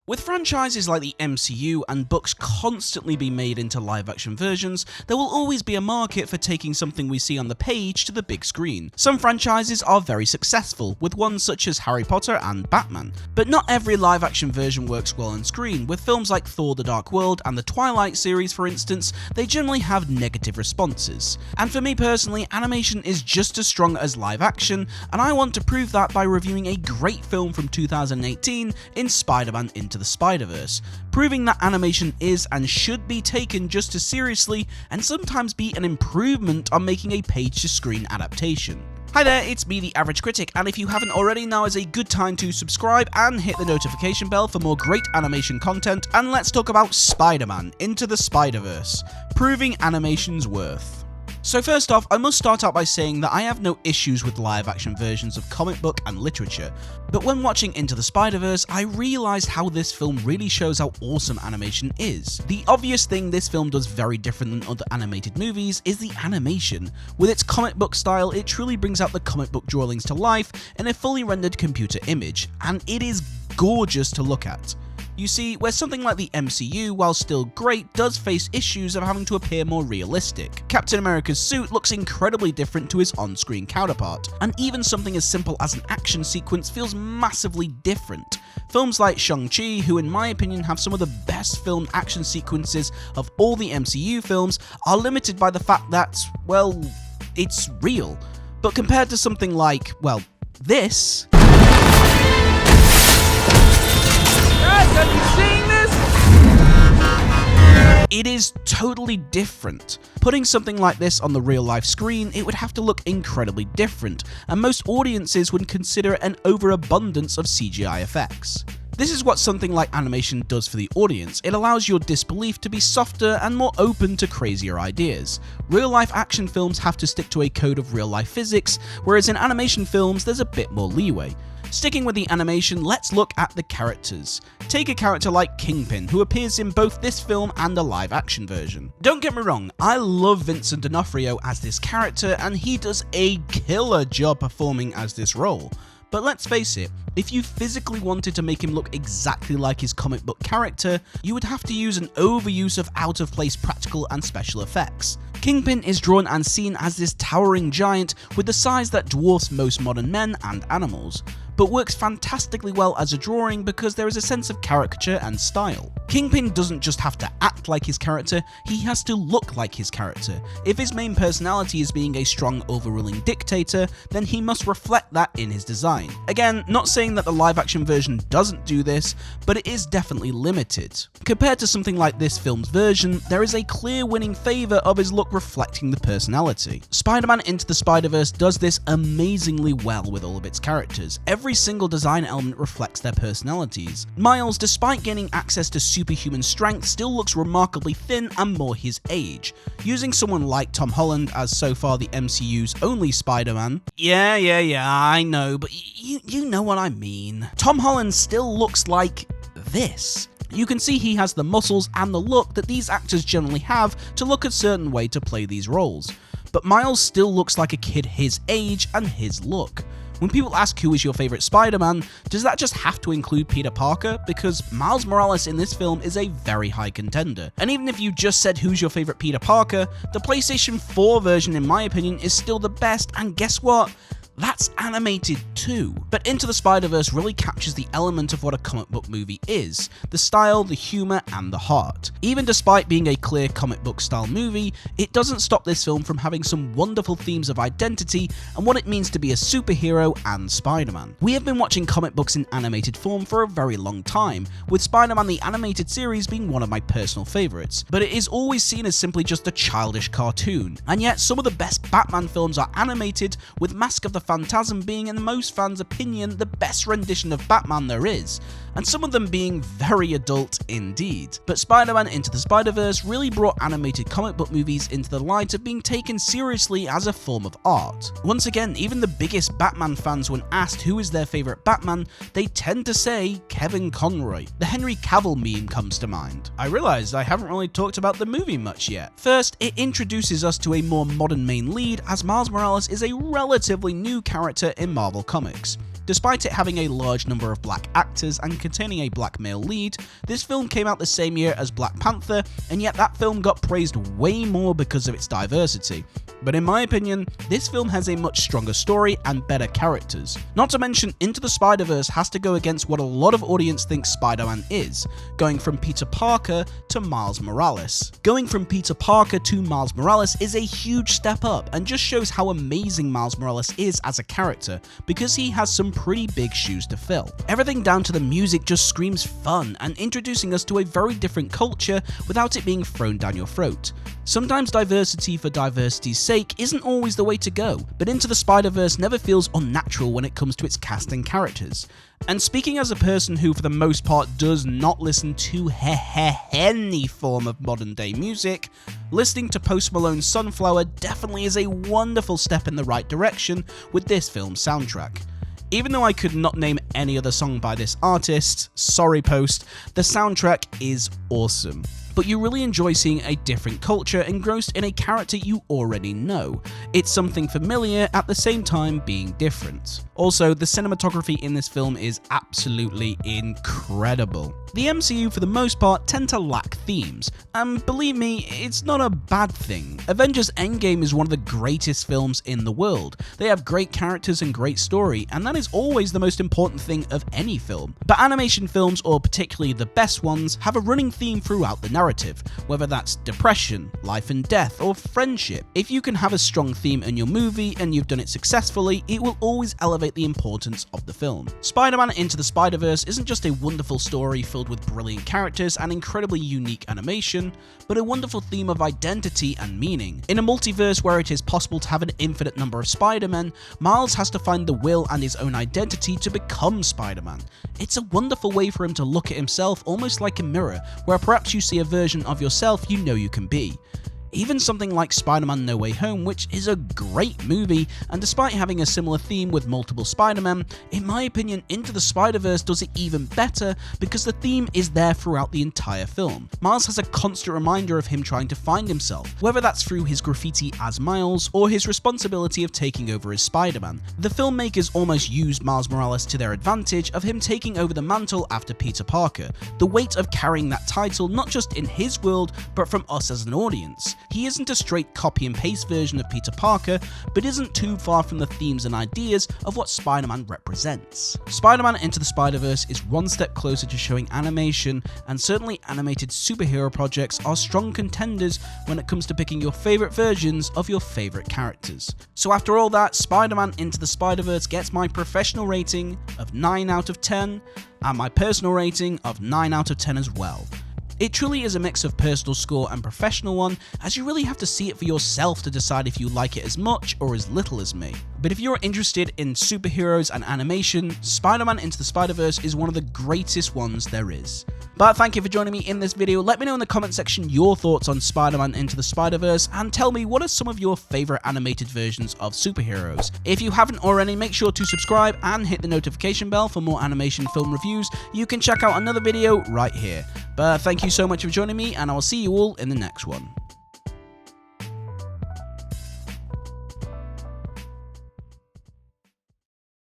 With franchises like the MCU and books constantly being made into live-action versions, there will always be a market for taking something we see on the page to the big screen. Some franchises are very successful, with ones such as Harry Potter and Batman, but not every live-action version works well on screen. With films like Thor: The Dark World and the Twilight series, for instance, they generally have negative responses. And for me personally, animation is just as strong as live-action, and I want to prove that by reviewing a great film from 2018 in Spider-Man Into the Spiderverse, proving that animation is and should be taken just as seriously and sometimes be an improvement on making a page-to-screen adaptation. Hi there, it's me, the Average Critic, and if you haven't already, now is a good time to subscribe and hit the notification bell for more great animation content, and let's talk about Spider-Man Into the Spiderverse, proving animation's worth. So first off, I must start out by saying that I have no issues with live-action versions of comic book and literature, but when watching Into the Spider-Verse, I realised how this film really shows how awesome animation is. The obvious thing this film does very different than other animated movies is the animation. With its comic book style, it truly brings out the comic book drawings to life in a fully rendered computer image, and it is gorgeous to look at. You see, where something like the MCU, while still great, does face issues of having to appear more realistic. Captain America's suit looks incredibly different to his on-screen counterpart, and even something as simple as an action sequence feels massively different. Films like Shang-Chi, who in my opinion have some of the best filmed action sequences of all the MCU films, are limited by the fact that, well, it's real. But compared to something like, well, this... Have you seen this? It is totally different. Putting something like this on the real-life screen, it would have to look incredibly different, and most audiences would consider it an overabundance of CGI effects. This is what something like animation does for the audience. It allows your disbelief to be softer and more open to crazier ideas. Real-life action films have to stick to a code of real-life physics, whereas in animation films there's a bit more leeway. Sticking with the animation, let's look at the characters. Take a character like Kingpin, who appears in both this film and a live-action version. Don't get me wrong, I love Vincent D'Onofrio as this character, and he does a killer job performing as this role. But let's face it, if you physically wanted to make him look exactly like his comic book character, you would have to use an overuse of out-of-place practical and special effects. Kingpin is drawn and seen as this towering giant with the size that dwarfs most modern men and animals, but works fantastically well as a drawing because there is a sense of caricature and style. Kingpin doesn't just have to act like his character, he has to look like his character. If his main personality is being a strong, overruling dictator, then he must reflect that in his design. Again, not saying that the live-action version doesn't do this, but it is definitely limited. Compared to something like this film's version, there is a clear winning favour of his look reflecting the personality. Spider-Man Into the Spider-Verse does this amazingly well with all of its characters. Every single design element reflects their personalities. Miles, despite gaining access to superhuman strength, still looks remarkably thin and more his age. Using someone like Tom Holland as so far the MCU's only Spider-Man, yeah, I know, but you know what I mean. Tom Holland still looks like this. You can see he has the muscles and the look that these actors generally have to look a certain way to play these roles. But Miles still looks like a kid his age and his look. When people ask who is your favourite Spider-Man, does that just have to include Peter Parker? Because Miles Morales in this film is a very high contender. And even if you just said who's your favourite Peter Parker, the PlayStation 4 version in my opinion is still the best, and guess what? That's animated too. But Into the Spider-Verse really captures the element of what a comic book movie is, the style, the humour, and the heart. Even despite being a clear comic book style movie, it doesn't stop this film from having some wonderful themes of identity and what it means to be a superhero and Spider-Man. We have been watching comic books in animated form for a very long time, with Spider-Man the Animated Series being one of my personal favourites, but it is always seen as simply just a childish cartoon, and yet some of the best Batman films are animated, with Mask of the Phantasm being, in most fans' opinion, the best rendition of Batman there is, and some of them being very adult indeed. But Spider-Man Into the Spider-Verse really brought animated comic book movies into the light of being taken seriously as a form of art. Once again, even the biggest Batman fans, when asked who is their favourite Batman, they tend to say Kevin Conroy. The Henry Cavill meme comes to mind. I realised I haven't really talked about the movie much yet. First, it introduces us to a more modern main lead, as Miles Morales is a relatively new character in Marvel Comics. Despite it having a large number of black actors and containing a black male lead, this film came out the same year as Black Panther, and yet that film got praised way more because of its diversity. But in my opinion, this film has a much stronger story and better characters. Not to mention, Into the Spiderverse has to go against what a lot of audience think Spider-Man is, going from Peter Parker to Miles Morales. Going from Peter Parker to Miles Morales is a huge step up and just shows how amazing Miles Morales is as a character, because he has some pretty big shoes to fill. Everything down to the music just screams fun and introducing us to a very different culture without it being thrown down your throat. Sometimes diversity for diversity's sake isn't always the way to go, but Into the Spider-Verse never feels unnatural when it comes to its cast and characters. And speaking as a person who for the most part does not listen to any form of modern day music, listening to Post Malone's Sunflower definitely is a wonderful step in the right direction with this film's soundtrack. Even though I could not name any other song by this artist, sorry Post, the soundtrack is awesome. But you really enjoy seeing a different culture engrossed in a character you already know. It's something familiar at the same time being different. Also, the cinematography in this film is absolutely incredible. The MCU for the most part tend to lack themes, and believe me, it's not a bad thing. Avengers Endgame is one of the greatest films in the world. They have great characters and great story, and that is always the most important thing of any film. But animation films, or particularly the best ones, have a running theme throughout the narrative, whether that's depression, life and death, or friendship. If you can have a strong theme in your movie and you've done it successfully, it will always elevate the importance of the film. Spider-Man Into the Spider-Verse isn't just a wonderful story filled with brilliant characters and incredibly unique animation, but a wonderful theme of identity and meaning. In a multiverse where it is possible to have an infinite number of Spider-Men, Miles has to find the will and his own identity to become Spider-Man. It's a wonderful way for him to look at himself almost like a mirror, where perhaps you see a version of yourself you know you can be. Even something like Spider-Man No Way Home, which is a great movie, and despite having a similar theme with multiple Spider-Men, in my opinion Into the Spider-Verse does it even better because the theme is there throughout the entire film. Miles has a constant reminder of him trying to find himself, whether that's through his graffiti as Miles or his responsibility of taking over as Spider-Man. The filmmakers almost used Miles Morales to their advantage of him taking over the mantle after Peter Parker, the weight of carrying that title not just in his world but from us as an audience. He isn't a straight copy and paste version of Peter Parker, but isn't too far from the themes and ideas of what Spider-Man represents. Spider-Man Into the Spider-Verse is one step closer to showing animation, and certainly animated superhero projects are strong contenders when it comes to picking your favourite versions of your favourite characters. So after all that, Spider-Man Into the Spider-Verse gets my professional rating of 9 out of 10, and my personal rating of 9 out of 10 as well. It truly is a mix of personal score and professional one, as you really have to see it for yourself to decide if you like it as much or as little as me. But if you're interested in superheroes and animation, Spider-Man Into the Spider-Verse is one of the greatest ones there is. But thank you for joining me in this video. Let me know in the comment section your thoughts on Spider-Man Into the Spider-Verse, and tell me what are some of your favourite animated versions of superheroes. If you haven't already, make sure to subscribe and hit the notification bell for more animation film reviews. You can check out another video right here. But thank you so much for joining me, and I will see you all in the next one.